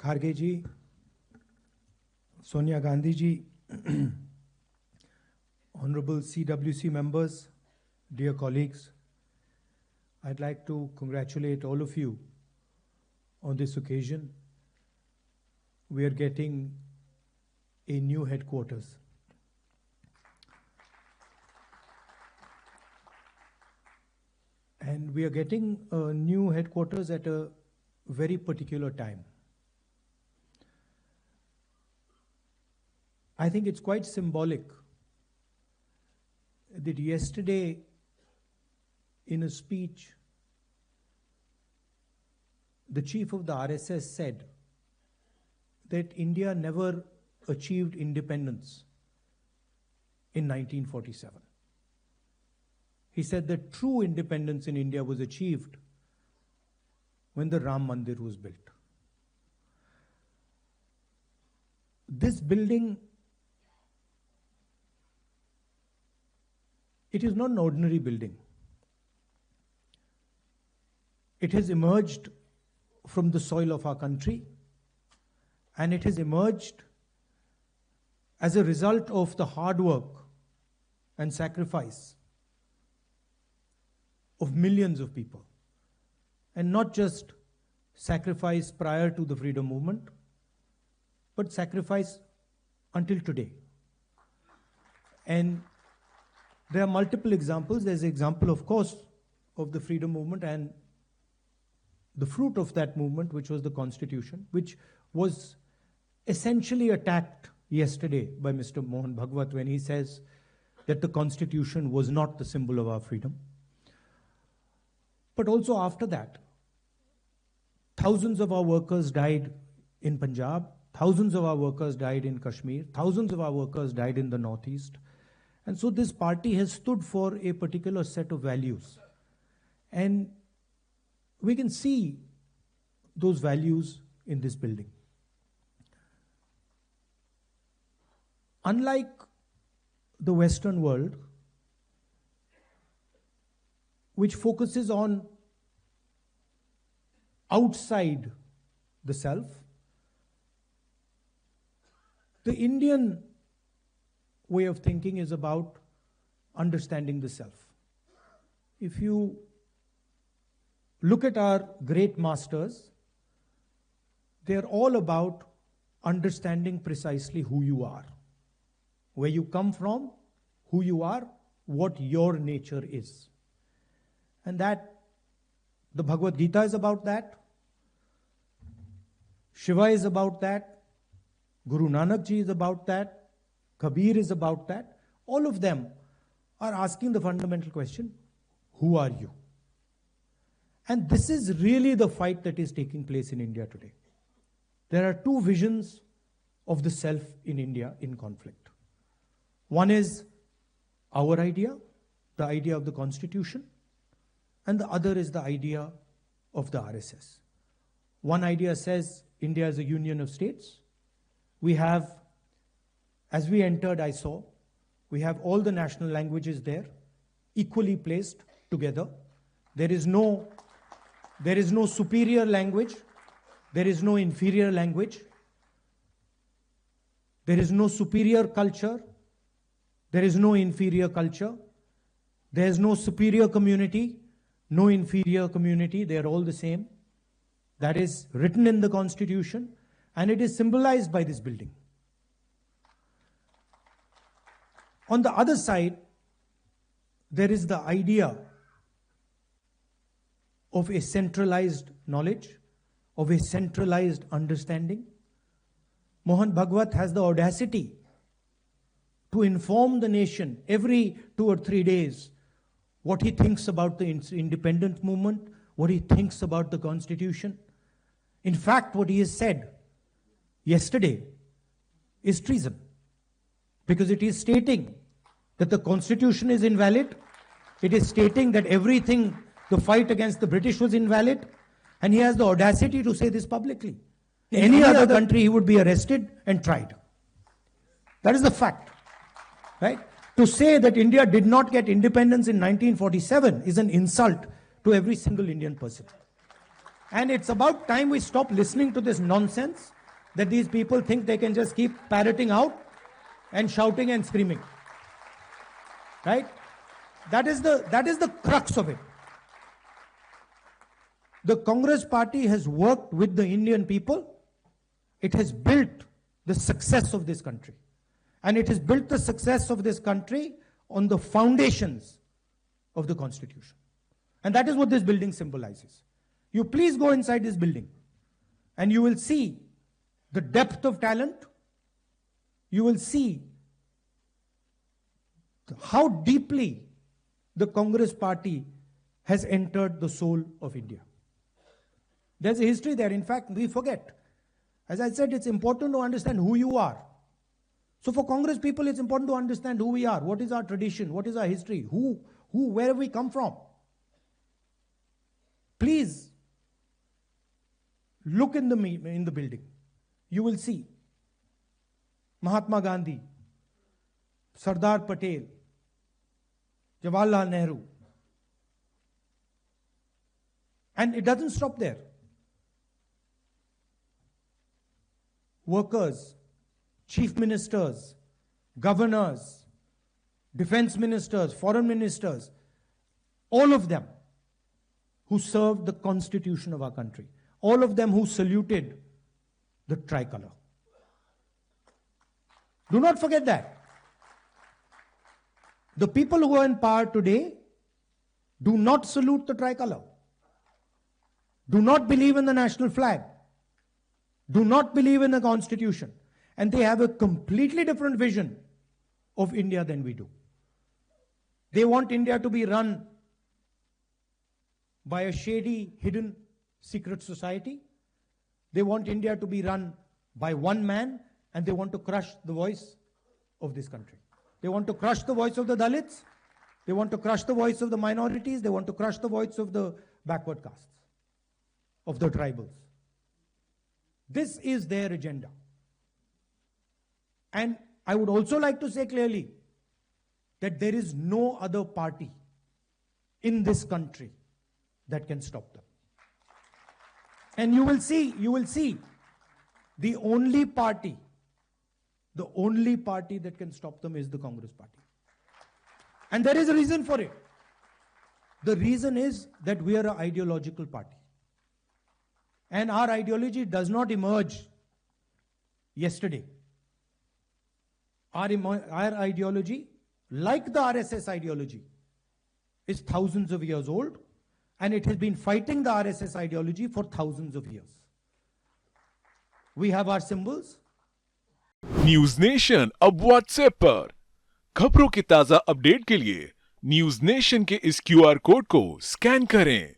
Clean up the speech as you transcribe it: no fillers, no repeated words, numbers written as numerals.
Kharge ji, Sonia Gandhi ji, Honorable CWC members, dear colleagues, I'd like to congratulate all of you on this occasion. We are getting a new headquarters. And we are getting a new headquarters at a very particular time. I think it's quite symbolic that yesterday, in a speech, the chief of the RSS said that India never achieved independence in 1947. He said that true independence in India was achieved when the Ram Mandir was built. This building, it is not an ordinary building. It has emerged from the soil of our country, and it has emerged as a result of the hard work and sacrifice of millions of people, and not just sacrifice prior to the freedom movement, but sacrifice until today. And there are multiple examples. There's an example, of course, of the freedom movement and the fruit of that movement, which was the Constitution, which was essentially attacked yesterday by Mr. Mohan Bhagwat when he says that the Constitution was not the symbol of our freedom. But also after that, thousands of our workers died in Punjab, thousands of our workers died in Kashmir, thousands of our workers died in the Northeast. And so this party has stood for a particular set of values. And we can see those values in this building. Unlike the Western world, which focuses on outside the self, the Indian way of thinking is about understanding the self. If you look at our great masters, they're all about understanding precisely who you are, where you come from, who you are, what your nature is. And that, the Bhagavad Gita is about that, Shiva is about that, Guru Nanak Ji is about that, Kabir is about that. All of them are asking the fundamental question, who are you? And this is really the fight that is taking place in India today. There are two visions of the self in India in conflict. One is our idea, the idea of the Constitution, and the other is the idea of the RSS. One idea says India is a union of states. We have, as we entered, I saw, we have all the national languages there, equally placed together. There is no superior language. There is no inferior language. There is no superior culture. There is no inferior culture. There is no superior community, no inferior community. They are all the same. That is written in the Constitution, and it is symbolized by this building. On the other side, there is the idea of a centralized knowledge, of a centralized understanding. Mohan Bhagwat has the audacity to inform the nation every 2 or 3 days what he thinks about the independent movement, what he thinks about the Constitution. In fact, what he has said yesterday is treason, because it is stating that the Constitution is invalid. It is stating that everything, the fight against the British was invalid, and he has the audacity to say this publicly. In any other country, he would be arrested and tried. That is the fact, right? To say that India did not get independence in 1947 is an insult to every single Indian person. And it's about time we stop listening to this nonsense that these people think they can just keep parroting out and shouting and screaming. Right? That is the crux of it. The Congress party has worked with the Indian people. It has built the success of this country. And it has built the success of this country on the foundations of the Constitution. And that is what this building symbolizes. You please go inside this building and you will see the depth of talent. You will see how deeply the Congress party has entered the soul of India. There's a history there. In fact, we forget. As I said, it's important to understand who you are. So for Congress people, it's important to understand who we are. What is our tradition? What is our history? Where have we come from? Please look in the building. You will see Mahatma Gandhi, Sardar Patel, Jawaharlal Nehru. And it doesn't stop there. Workers, chief ministers, governors, defense ministers, foreign ministers, all of them who served the constitution of our country, all of them who saluted the tricolor. Do not forget that. The people who are in power today do not salute the tricolor, do not believe in the national flag, do not believe in the constitution, and they have a completely different vision of India than we do. They want India to be run by a shady, hidden, secret society. They want India to be run by one man, and they want to crush the voice of this country. They want to crush the voice of the Dalits. They want to crush the voice of the minorities. They want to crush the voice of the backward castes, of the tribals. This is their agenda. And I would also like to say clearly that there is no other party in this country that can stop them. And you will see, the only party that can stop them is the Congress party. And there is a reason for it. The reason is that we are an ideological party. And our ideology does not emerge yesterday. Our ideology, like the RSS ideology, is thousands of years old, and it has been fighting the RSS ideology for thousands of years. We have our symbols. News nation अब WhatsApp पर खबरों के ताजा update के लिए news nation के इस QR code को स्कैन करें।